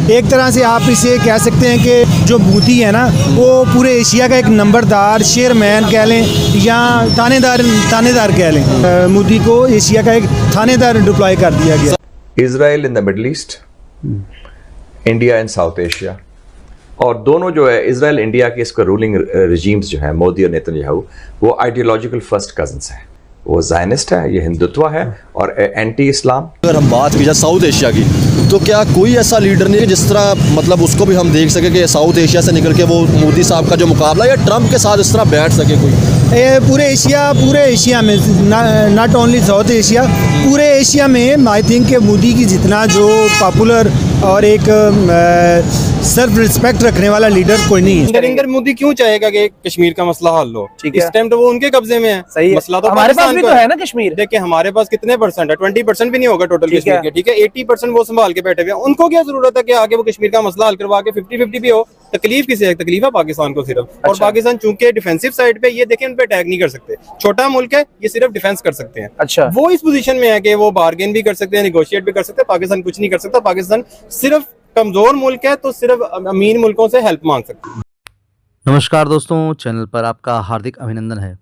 एक तरह से आप इसे कह सकते हैं कि जो मोदी है ना वो पूरे एशिया का एक नंबरदार चेयरमैन कह लें या थानेदार कह लें। मोदी को एशिया का एक थानेदार डिप्लॉय कर दिया गया। Israel in the middle east, India in south Asia, और दोनों जो है इजराइल इंडिया के इसका रूलिंग रिजीम्स जो है मोदी और नेतन्याहू, वो आइडियोलॉजिकल फर्स्ट कजन्स हैं। वो ज़ायनिस्ट है, ये हिंदुत्व है और एंटी इस्लाम। अगर हम बात की जाए साउथ एशिया की, तो क्या कोई ऐसा लीडर नहीं है जिस तरह मतलब उसको भी हम देख सके कि साउथ एशिया से निकल के वो मोदी साहब का जो मुकाबला या ट्रंप के साथ इस तरह बैठ सके कोई? पूरे एशिया में नॉट ओनली साउथ एशिया, पूरे एशिया में आई थिंक कि मोदी की जितना जो पॉपुलर और एक सेल्फ रिस्पेक्ट रखने वाला लीडर कोई नहीं है। नरेंद्र मोदी क्यों चाहेगा कि कश्मीर का मसला हल हो? इस टाइम तो वो उनके कब्जे में है। सही है। मसला तो हमारे पास भी तो है ना कश्मीर। देखिए हमारे पास कितने परसेंट है, 20% भी नहीं होगा टोटल कश्मीर के, ठीक है। 80% वो संभाल के बैठे हुए हैं। उनको क्या जरूरत है कि आगे वो कश्मीर का मसला हल करवा के 50-50 भी हो? तकलीफ किसे है? तकलीफ है पाकिस्तान को सिर्फ। और पाकिस्तान चूंकि डिफेंसिव साइड पे, ये देखिए उन पे अटैक नहीं कर सकते, छोटा मुल्क है, ये सिर्फ डिफेंस कर सकते हैं। अच्छा, वो इस पोजीशन में है कि वो बार्गेन भी कर सकते हैं, निगोशिएट भी कर सकते हैं। पाकिस्तान कुछ नहीं कर सकता। पाकिस्तान सिर्फ कमजोर मुल्क है तो सिर्फ अमीर मुल्कों से हेल्प मांग सकते हैं। नमस्कार दोस्तों, चैनल पर आपका हार्दिक अभिनंदन है।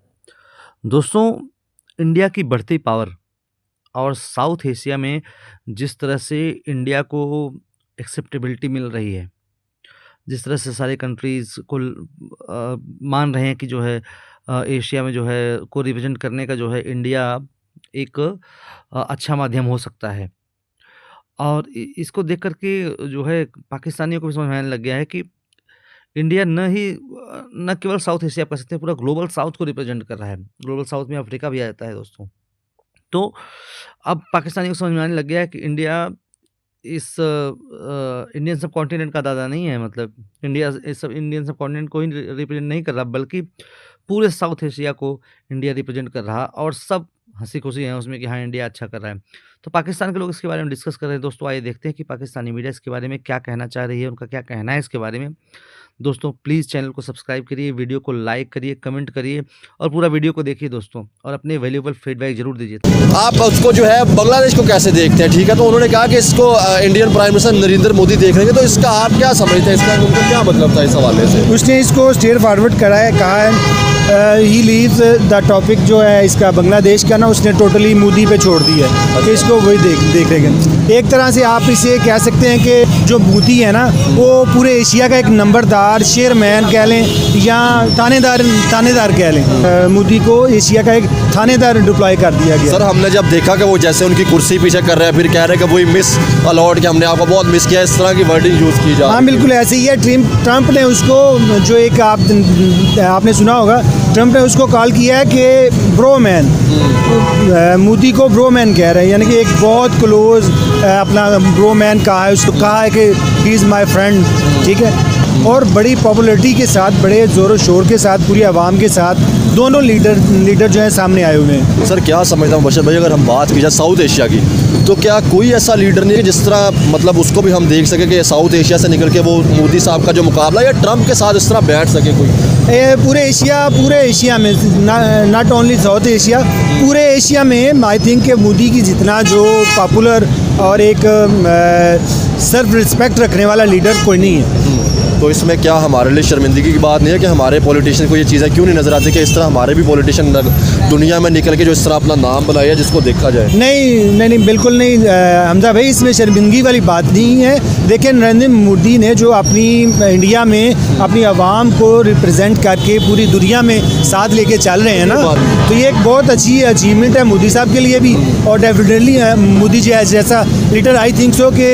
दोस्तों, इंडिया की बढ़ती पावर और साउथ एशिया में जिस तरह से इंडिया को एक्सेप्टेबिलिटी मिल रही है, जिस तरह से सारे कंट्रीज़ को मान रहे हैं कि जो है एशिया में जो है को रिप्रेजेंट करने का जो है इंडिया एक अच्छा माध्यम हो सकता है। और इसको देख कर के जो है पाकिस्तानियों को भी समझ में आने लग गया है कि इंडिया न केवल साउथ एशिया कह सकते हैं, पूरा ग्लोबल साउथ को रिप्रेजेंट कर रहा है। ग्लोबल साउथ में अफ्रीका भी आ जाता है दोस्तों। तो अब पाकिस्तानियों को समझ में आने लग गया है कि इंडिया इस इंडियन सब कॉन्टिनेंट का दादा नहीं है। मतलब इंडिया इस सब इंडियन सब कॉन्टिनेंट को ही रिप्रेजेंट नहीं कर रहा, बल्कि पूरे साउथ एशिया को इंडिया रिप्रेजेंट कर रहा, और सब हंसी खुशी हैं उसमें कि हाँ इंडिया अच्छा कर रहा है। तो पाकिस्तान के लोग इसके बारे में डिस्कस कर रहे हैं दोस्तों। आइए देखते हैं कि पाकिस्तानी मीडिया इसके बारे में क्या कहना चाह रही है, उनका क्या कहना है इसके बारे में। दोस्तों प्लीज़ चैनल को सब्सक्राइब करिए, वीडियो को लाइक करिए, कमेंट करिए और पूरा वीडियो को देखिए दोस्तों, और अपने वैल्यूएबल फीडबैक जरूर दीजिए। आप उसको जो है बांग्लादेश को कैसे देखते हैं? ठीक है, तो उन्होंने कहा कि इसको Indian prime minister Narendra Modi देख रहे हैं, तो इसका आप क्या समझते हैं? इसका उनका क्या मतलब था इस हवाले से? उसने इसको स्टेट फॉरवर्ड करा है, कहा है ही लीव्स द टॉपिक जो है इसका बांग्लादेश का ना, उसने टोटली मोदी पे छोड़ दिया है कि इसको वही देख रहे हैं। एक तरह से आप इसे कह सकते हैं कि जो मोदी है ना वो पूरे एशिया का एक नंबरदार चेयरमैन कह लें या थानेदार कह लें। मोदी को एशिया का एक थानेदार डिप्लॉय कर दिया गया। सर, हमने जब देखा कि वो जैसे उनकी कुर्सी पीछे कर रहे हैं, फिर कह रहे हैं कि वही मिस अलॉट कि हमने आपको बहुत मिस किया, इस तरह की वर्डिंग यूज़ की जाए। हाँ बिल्कुल ऐसे ही है। ट्रंप ने उसको जो एक आपने सुना होगा, ट्रंप ने उसको कॉल किया है कि ब्रो मैन, मोदी को ब्रो मैन कह रहे हैं, यानी कि एक बहुत क्लोज अपना ब्रो मैन कहा है उसको, कहा है कि ही इज़ माई फ्रेंड, ठीक है। और बड़ी पॉपुलरिटी के साथ, बड़े ज़ोर शोर के साथ, पूरी आवाम के साथ दोनों लीडर जो है सामने आए हुए हैं। सर क्या समझता हूँ बशर भाई, अगर हम बात की जाए साउथ एशिया की, तो क्या कोई ऐसा लीडर नहीं है जिस तरह मतलब उसको भी हम देख सके कि साउथ एशिया से निकल के वो मोदी साहब का जो मुकाबला या ट्रंप के साथ इस तरह बैठ सके कोई? पूरे एशिया में नॉट ओनली साउथ एशिया, पूरे एशिया में आई थिंक कि मोदी की जितना जो पॉपुलर और एक सेल्फ रिस्पेक्ट रखने वाला लीडर कोई नहीं है। तो इसमें क्या हमारे लिए शर्मिंदगी की बात नहीं है कि हमारे पॉलिटिशियन को ये चीज़ें क्यों नहीं नज़र आती कि इस तरह हमारे भी पॉलिटिशियन दुनिया में निकल के जो इस तरह अपना नाम बनाया जिसको देखा जाए? नहीं बिल्कुल नहीं हमजा भाई, इसमें शर्मिंदगी वाली बात नहीं है। देखिए नरेंद्र मोदी ने जो अपनी इंडिया में अपनी आवाम को रिप्रेजेंट करके पूरी दुनिया में साथ लेके चल रहे हैं ना, तो ये एक बहुत अच्छी अचीवमेंट है मोदी साहब के लिए भी। और डेफिनेटली मोदी जी जैसा लीडर आई थिंक सो कि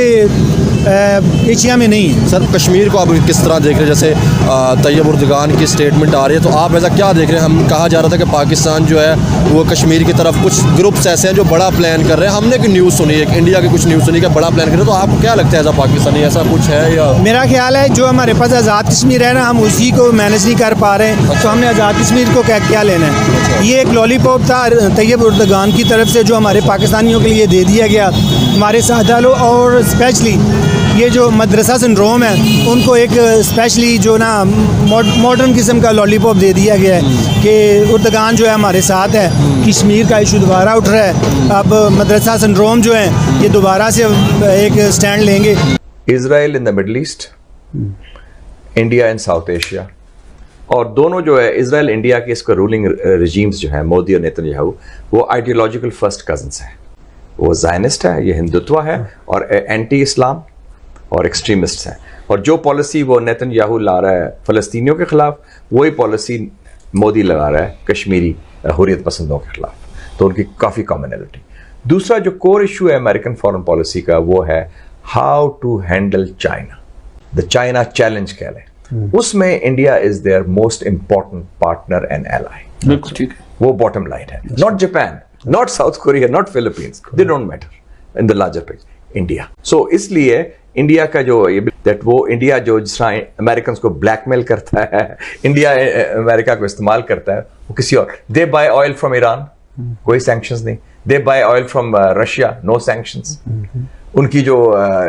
एशिया में नहीं है। सर कश्मीर को आप किस तरह देख रहे हैं? जैसे तैयब उर्दगान की स्टेटमेंट आ रही है, तो आप ऐसा क्या देख रहे हैं? हम कहा जा रहा था कि पाकिस्तान जो है वो कश्मीर की तरफ कुछ ग्रुप्स ऐसे हैं जो बड़ा प्लान कर रहे हैं। हमने की न्यूज़ सुनी है, इंडिया की कुछ न्यूज़ सुनी कि बड़ा प्लान कर रहे हैं, तो आपको क्या लगता है ऐसा पाकिस्तानी ऐसा कुछ है? या मेरा ख्याल है जो हमारे पास आज़ाद कश्मीर है ना, हम उसी को मैनेज नहीं कर पा रहे हैं, तो हमने आज़ाद कश्मीर को क्या लेना है? ये एक लॉलीपॉप था तैयब उर्दगान की तरफ से जो हमारे पाकिस्तानियों के लिए दे दिया गया हमारे साथ डालो। और स्पेशली ये जो मदरसा सिंड्रोम है उनको एक स्पेशली जो ना मॉडर्न किस्म का लॉलीपॉप दे दिया गया है कि उर्दगान जो है हमारे साथ है। कश्मीर का इशू दोबारा उठ रहा है, अब मदरसा सिंड्रोम जो है ये दोबारा से एक स्टैंड लेंगे। Israel in the middle east, India in south Asia. और दोनों जो है इजराइल इंडिया के इसका रूलिंग रिजीम्स जो है मोदी और नेतन्याहू, वो आइडियोलॉजिकल फर्स्ट कजन्स हैं। वो ज़ायनिस्ट है, ये हिंदुत्व है और एंटी इस्लाम और एक्सट्रीमिस्ट हैं। और जो पॉलिसी वो नेतन्याहू ला रहा है फ़लस्तीनियों के ख़िलाफ़, वही पॉलिसी मोदी लगा रहा है कश्मीरी हुर्रियत पसंदों के ख़िलाफ़। तो उनकी काफ़ी कॉमनैलिटी। दूसरा जो कोर इशू है अमेरिकन फॉरेन पॉलिसी का, वो है how to handle China, the China challenge कह लें। उसमें India is their most important partner and ally. बिल्कुल ठीक है। वो बॉटम लाइन है। Not Japan, not South Korea, not Philippines, they don't matter in the larger picture, India. So इसलिए India का जो दैट वो इंडिया जो जिस तरह अमेरिकन को ब्लैकमेल करता है, इंडिया अमेरिका को इस्तेमाल करता है, वो किसी और। They buy oil from Iran, कोई सैंक्शंस नहीं। They buy oil from Russia, no sanctions. उनकी जो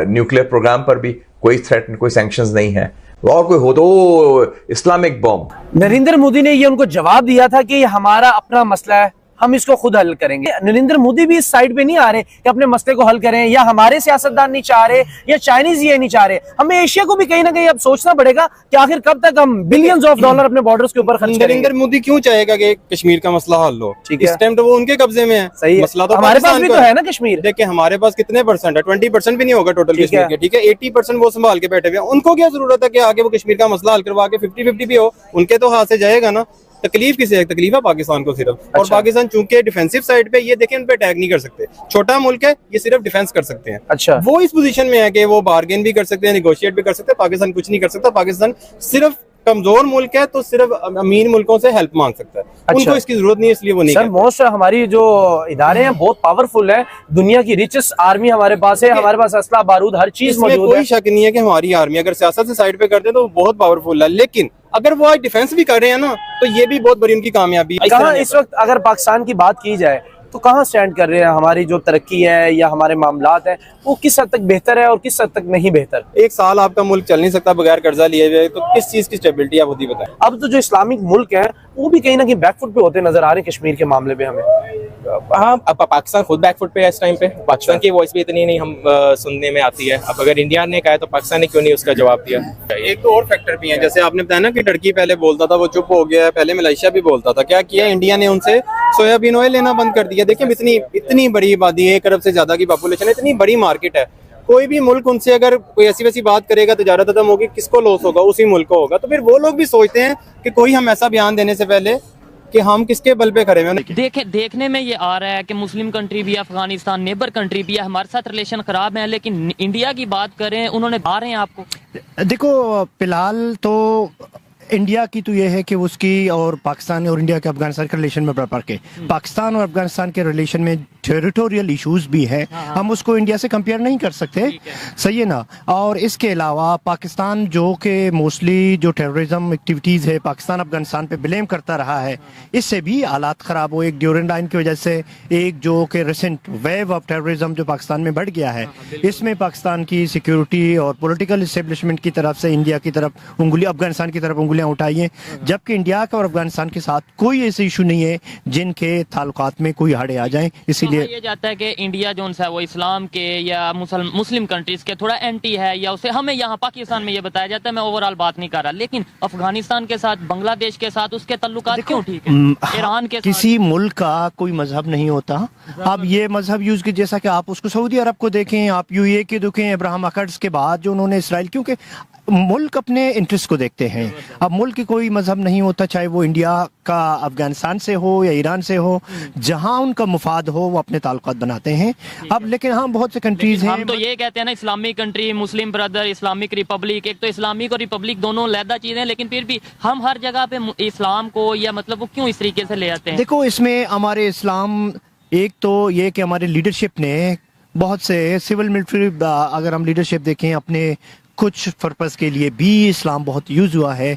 न्यूक्लियर प्रोग्राम पर भी कोई थ्रेट, कोई सैंक्शंस नहीं है। और कोई हो तो इस्लामिक बॉम्ब। नरेंद्र मोदी ने ये उनको जवाब दिया था कि ये हमारा अपना मसला है, हम इसको खुद हल करेंगे। नरेंद्र मोदी भी इस साइड पे नहीं आ रहे कि अपने मसले को हल करें, या हमारे सियासतदान नहीं चाह रहे, या चाइनीज ये नहीं चाह रहे। हमें एशिया को भी कहीं ना कहीं अब सोचना पड़ेगा कि आखिर कब तक हम बिलियंस ऑफ डॉलर अपने बॉर्डर्स के ऊपर खर्च करेंगे। नरेंद्र मोदी क्यों चाहेगा कि कश्मीर का मसला हल हो? ठीक है। इस टाइम तो वो उनके कब्जे में है। सही है। मसला तो हमारे पास भी तो पाकिस्तान है ना कश्मीर। देखिए हमारे पास कितने परसेंट है? 20% भी नहीं होगा टोटल ठीक कश्मीर है। के। ठीक है, 80% वो संभाल के बैठे हुए हैं। उनको क्या जरूरत है कि आगे वो कश्मीर का मसला हल करवा के 50-50 भी हो? उनके तो हाथ से जाएगा ना। तकलीफ किसे है? तकलीफ है पाकिस्तान को सिर्फ। और पाकिस्तान चूंकि डिफेंसिव साइड पे, ये देखें उन पे अटैक नहीं कर सकते। छोटा मुल्क है, ये सिर्फ डिफेंस कर सकते हैं। अच्छा। वो इस पोजीशन में है कि वो बार्गेन भी कर सकते हैं, निगोशिएट भी कर सकते हैं। पाकिस्तान कुछ नहीं कर सकता। पाकिस्तान सिर्फ कमजोर मुल्क है, तो सिर्फ अमीर मुल्कों से हेल्प मांग सकता है। उनको इसकी जरूरत नहीं है, इसलिए वो नहीं सर, करते। मोस्ट हमारी जो इदारे हैं बहुत पावरफुल है। दुनिया की रिचेस्ट आर्मी हमारे पास है, हमारे पास असला बारूद हर चीज इसमें मौजूद कोई है। शक नहीं है कि हमारी आर्मी अगर सियासत से साइड पे करते हैं तो वो बहुत पावरफुल है। लेकिन अगर वो आज डिफेंस भी कर रहे हैं ना, तो ये भी बहुत बड़ी उनकी कामयाबी है। कहाँ इस वक्त अगर पाकिस्तान की बात की जाए तो कहाँ स्टैंड कर रहे हैं? हमारी जो तरक्की है या हमारे मामलात हैं, वो किस हद तक बेहतर है और किस हद तक नहीं बेहतर? एक साल आपका मुल्क चल नहीं सकता बगैर कर्जा लिए हुए, तो किस चीज की स्टेबिलिटी आप खुद ही बताएं। अब तो जो इस्लामिक मुल्क हैं वो भी कहीं ना कहीं बैकफुट पे होते नजर आ रहे हैं कश्मीर के मामले में हमें। हाँ, अब पाकिस्तान खुद बैकफुट पे है इस टाइम पे। पाकिस्तान की वॉइस भी इतनी नहीं हम सुनने में आती है। अब अगर इंडिया ने कहा है तो पाकिस्तान ने क्यों नहीं उसका जवाब दिया? एक तो और फैक्टर भी है, जैसे आपने बताया ना कि टर्की पहले बोलता था, वो चुप हो गया है। पहले मलेशिया भी बोलता था। क्या किया इंडिया ने? उनसे सोयाबीन ऑयल लेना बंद कर दिया। देखिए इतनी बड़ी आबादी है, 1 अरब से ज्यादा की पॉपुलेशन है, इतनी बड़ी मार्केट है। कोई भी मुल्क उनसे अगर कोई ऐसी वैसी बात करेगा, तजारत खत्म होगी, किसको लॉस होगा? उसी मुल्क को होगा। तो फिर वो लोग भी सोचते हैं कि कोई हम ऐसा बयान देने से पहले कि हम किसके बल पे खड़े हैं। देखने में ये आ रहा है कि मुस्लिम कंट्री भी है, अफगानिस्तान नेबर कंट्री भी है, हमारे साथ रिलेशन खराब है। लेकिन इंडिया की बात करें, उन्होंने आ रहे हैं आपको। देखो फिलहाल तो इंडिया की तो ये है कि उसकी और पाकिस्तान और इंडिया के अफगानिस्तान के रिलेशन में बढ़ के पाकिस्तान और अफगानिस्तान के रिलेशन में टेरिटोरियल इश्यूज भी है। हम उसको इंडिया से कंपेयर नहीं कर सकते, सही है ना। और इसके अलावा पाकिस्तान जो कि मोस्टली जो टेररिज्म एक्टिविटीज़ है पाकिस्तान अफगानिस्तान पे ब्लेम करता रहा है, इससे भी हालात ख़राब हो। एक ड्यूरेंट लाइन की वजह से एक जो कि रिसेंट वेव ऑफ टेररिज्म जो पाकिस्तान में बढ़ गया है, इसमें पाकिस्तान की सिक्योरिटी और पॉलिटिकल इस्टेब्लिशमेंट की तरफ से इंडिया की तरफ उंगली, अफगानिस्तान की तरफ उंगलियां उठाई हैं, जबकि इंडिया का और अफगानिस्तान के साथ कोई ऐसे इशू नहीं है जिनके ताल्लुकात में कोई हड़े आ जाएं। इसीलिए ये जाता है कि इंडिया जो है वो इस्लाम के या मुस्लिम कंट्रीज के थोड़ा एंटी है, या उसे हमें यहाँ पाकिस्तान में ये बताया जाता है। मैं ओवरऑल बात नहीं कर रहा, लेकिन अफगानिस्तान के साथ, बांग्लादेश के साथ उसके ताल्लुकात क्यों ठीक है? ईरान के किसी मुल्क का कोई मजहब नहीं होता। अब ये मजहब यूज की, जैसा कि आप उसको सऊदी अरब को देखें, आप यूएई के देखें, अब्राहम अकॉर्ड्स के बाद जो उन्होंने इसराइल, क्योंकि मुल्क अपने इंटरेस्ट को देखते हैं। अब मुल्क की कोई मजहब नहीं होता, चाहे वो इंडिया का अफगानिस्तान से हो या ईरान से हो, जहां उनका मुफाद हो वो अपने ताल्लुकात बनाते हैं। अब लेकिन हाँ बहुत से कंट्रीज हैं, हम तो ये कहते हैं ना, इस्लामिक कंट्री, मुस्लिम ब्रदर, इस्लामिक रिपब्लिक। एक तो इस्लामिक और रिपब्लिक दोनों अलग चीजें, लेकिन फिर भी हम हर जगह पे इस्लाम को, या मतलब वो क्यों इस तरीके से ले आते हैं? देखो इसमें हमारे इस्लाम, एक तो ये कि हमारे लीडरशिप ने बहुत से सिविल मिलिट्री, अगर हम लीडरशिप देखें, अपने कुछ पर्पस के लिए भी इस्लाम बहुत यूज हुआ है।